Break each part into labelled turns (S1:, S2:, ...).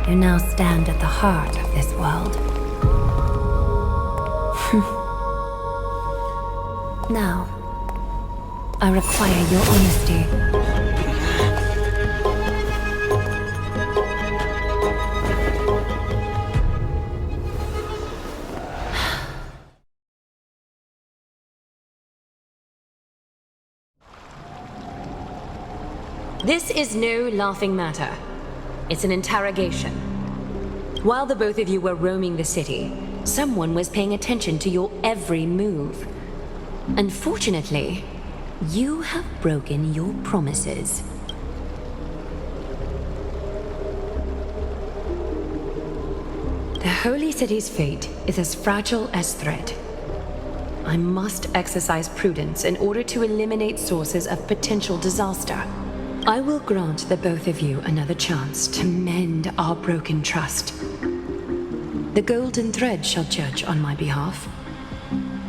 S1: You now stand at the heart of this world. Now, I require your honesty.
S2: This is no laughing matter. It's an interrogation. While the both of you were roaming the city, someone was paying attention to your every move. Unfortunately, you have broken your promises. The Holy City's fate is as fragile as thread. I must exercise prudence in order to eliminate sources of potential disaster. I will grant the both of you another chance to mend our broken trust. The golden thread shall judge on my behalf.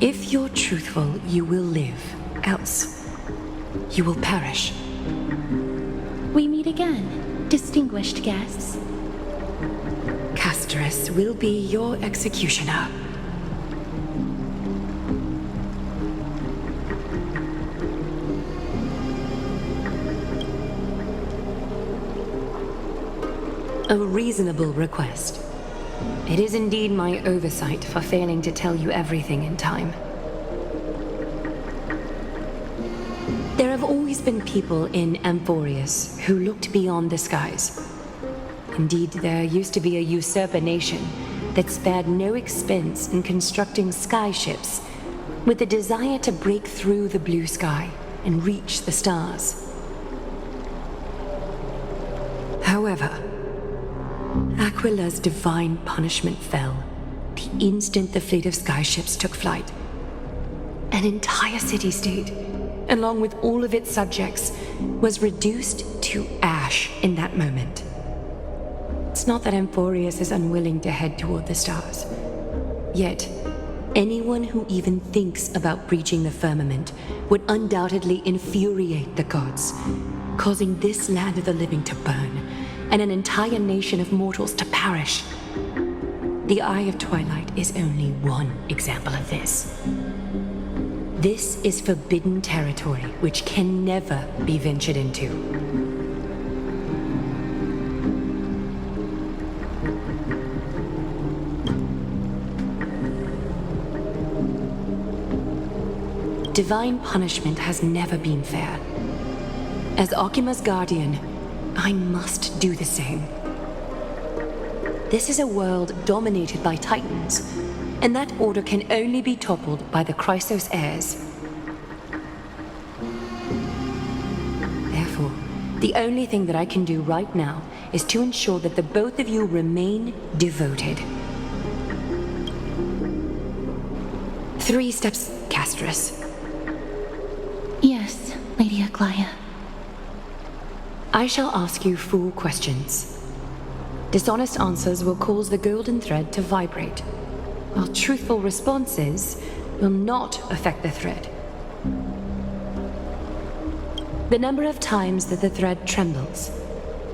S2: If you're truthful, you will live. Else, you will perish.
S3: We meet again, distinguished guests.
S2: Casterus will be your executioner. A reasonable request. It is indeed my oversight for failing to tell you everything in time. There have always been people in Amphorius who looked beyond the skies. Indeed, there used to be a usurper nation that spared no expense in constructing skyships with the desire to break through the blue sky and reach the stars. However, Aquila's divine punishment fell the instant the fleet of skyships took flight. An entire city-state, along with all of its subjects, was reduced to ash in that moment. It's not that Amphorius is unwilling to head toward the stars. Yet, anyone who even thinks about breaching the firmament would undoubtedly infuriate the gods, causing this land of the living to burn, and an entire nation of mortals to perish. The Eye of Twilight is only one example of this. This is forbidden territory which can never be ventured into. Divine punishment has never been fair. As Okima's guardian, I must do the same. This is a world dominated by Titans, and that order can only be toppled by the Chrysos heirs. Therefore, the only thing that I can do right now is to ensure that the both of you remain devoted. 3 steps, Casterus.
S3: Yes, Lady Aglaea.
S2: I shall ask you 4 questions. Dishonest answers will cause the golden thread to vibrate, while truthful responses will not affect the thread. The number of times that the thread trembles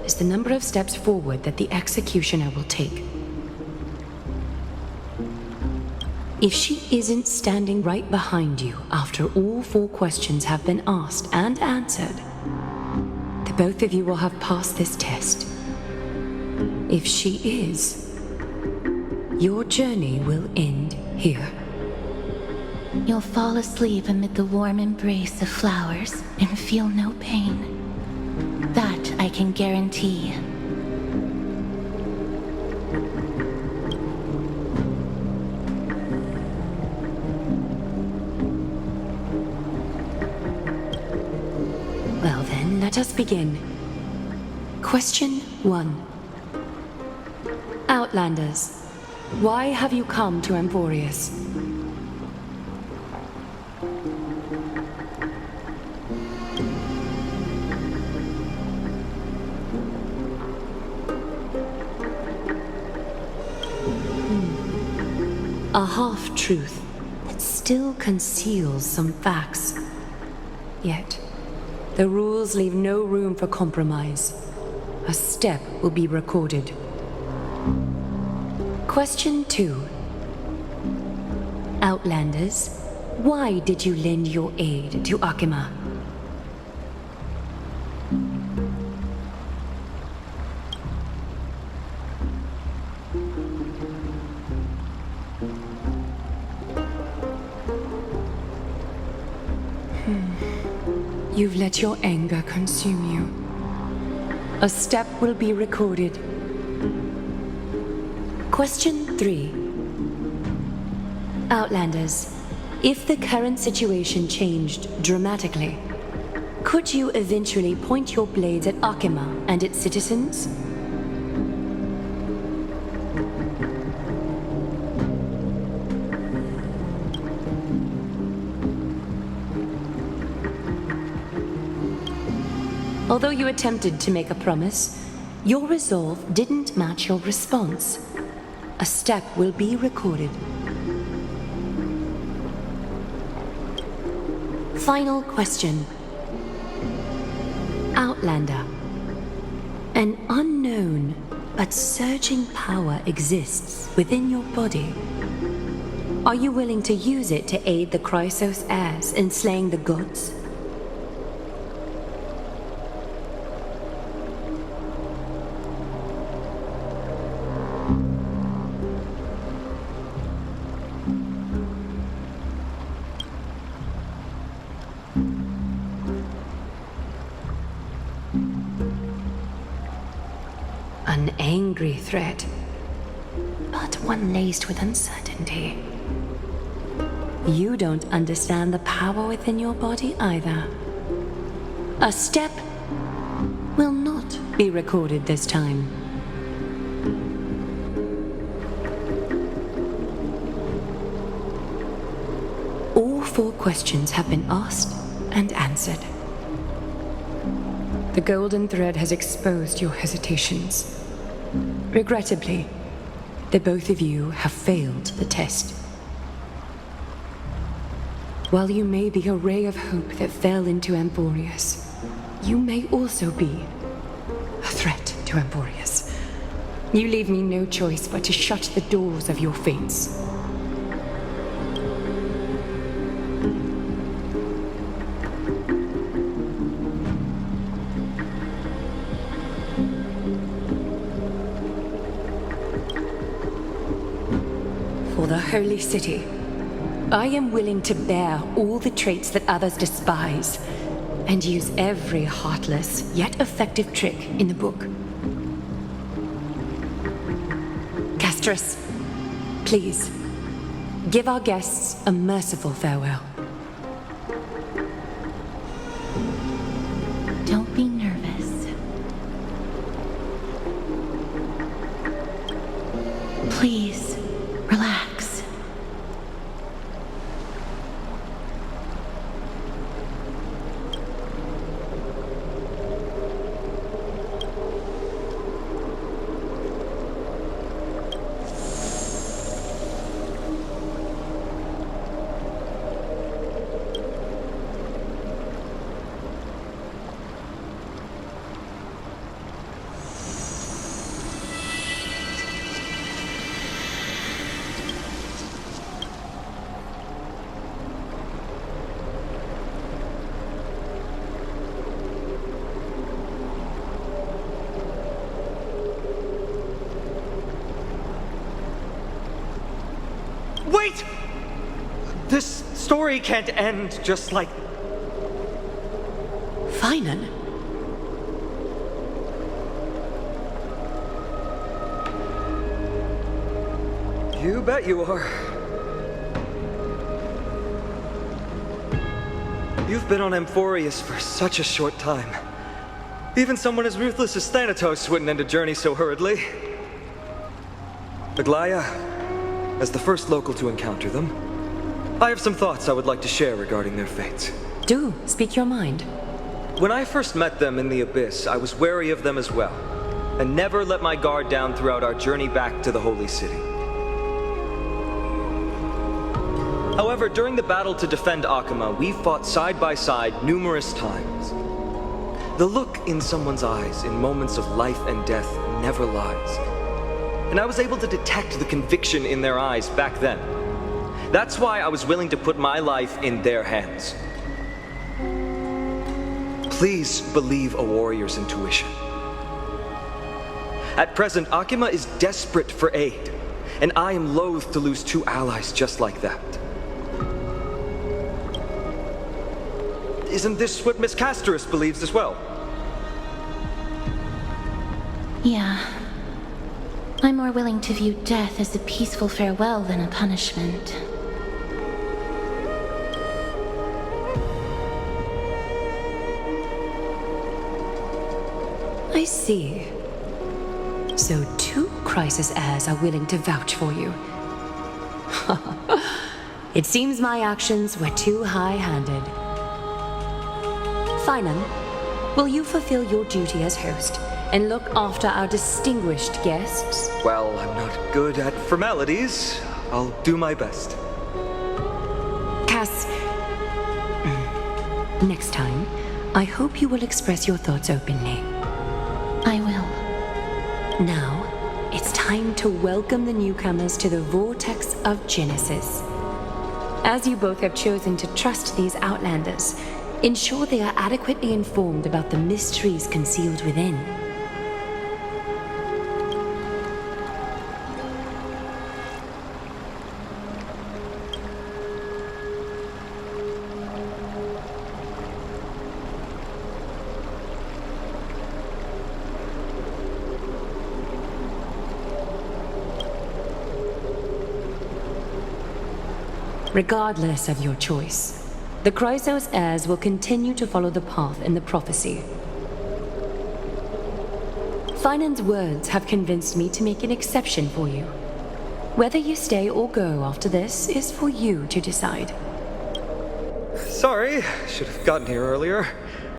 S2: is the number of steps forward that the executioner will take. If she isn't standing right behind you after all 4 questions have been asked and answered, the both of you will have passed this test. If she is, your journey will end here.
S3: You'll fall asleep amid the warm embrace of flowers and feel no pain. That I can guarantee.
S2: Well then, let us begin. Question 1. Outlanders, why have you come to Amphorius? A half-truth that still conceals some facts. Yet, the rules leave no room for compromise. A step will be recorded. Question 2. Outlanders, why did you lend your aid to Akima? You've let your anger consume you. A step will be recorded. Question 3. Outlanders, if the current situation changed dramatically, could you eventually point your blades at Akima and its citizens? Although you attempted to make a promise, your resolve didn't match your response. A step will be recorded. Final question. Outlander. An unknown but surging power exists within your body. Are you willing to use it to aid the Chrysos heirs in slaying the gods? An angry threat, but one laced with uncertainty. You don't understand the power within your body either. A step will not be recorded this time. All 4 questions have been asked and answered. The golden thread has exposed your hesitations. Regrettably, the both of you have failed the test. While you may be a ray of hope that fell into Amborius, you may also be a threat to Amborius. You leave me no choice but to shut the doors of your fates. For the Holy City, I am willing to bear all the traits that others despise and use every heartless yet effective trick in the book. Castris, please, give our guests a merciful farewell.
S3: Don't be nervous. Please, relax.
S4: Wait! This story can't end just like...
S2: Finan?
S4: You bet you are. You've been on Amphorius for such a short time. Even someone as ruthless as Thanatos wouldn't end a journey so hurriedly. Aglaea, as the first local to encounter them, I have some thoughts I would like to share regarding their fate.
S2: Do speak your mind.
S4: When I first met them in the Abyss, I was wary of them as well, and never let my guard down throughout our journey back to the Holy City. However, during the battle to defend Akima, we fought side by side numerous times. The look in someone's eyes in moments of life and death never lies. and I was able to detect the conviction in their eyes back then. That's why I was willing to put my life in their hands. Please believe a warrior's intuition. At present, Akima is desperate for aid, and I am loath to lose two allies just like that. Isn't this what Miss Casterus believes as well?
S3: Yeah. I'm more willing to view death as a peaceful farewell than a punishment.
S2: I see. So two crisis heirs are willing to vouch for you. It seems my actions were too high-handed. Finan, will you fulfill your duty as host and look after our distinguished guests?
S4: Well, I'm not good at formalities. I'll do my best.
S2: Cass, next time, I hope you will express your thoughts openly.
S3: I will.
S2: Now, it's time to welcome the newcomers to the Vortex of Genesis. As you both have chosen to trust these Outlanders, ensure they are adequately informed about the mysteries concealed within. Regardless of your choice, the Chrysos heirs will continue to follow the path in the prophecy. Finan's words have convinced me to make an exception for you. Whether you stay or go after this is for you to decide.
S4: Sorry, should have gotten here earlier.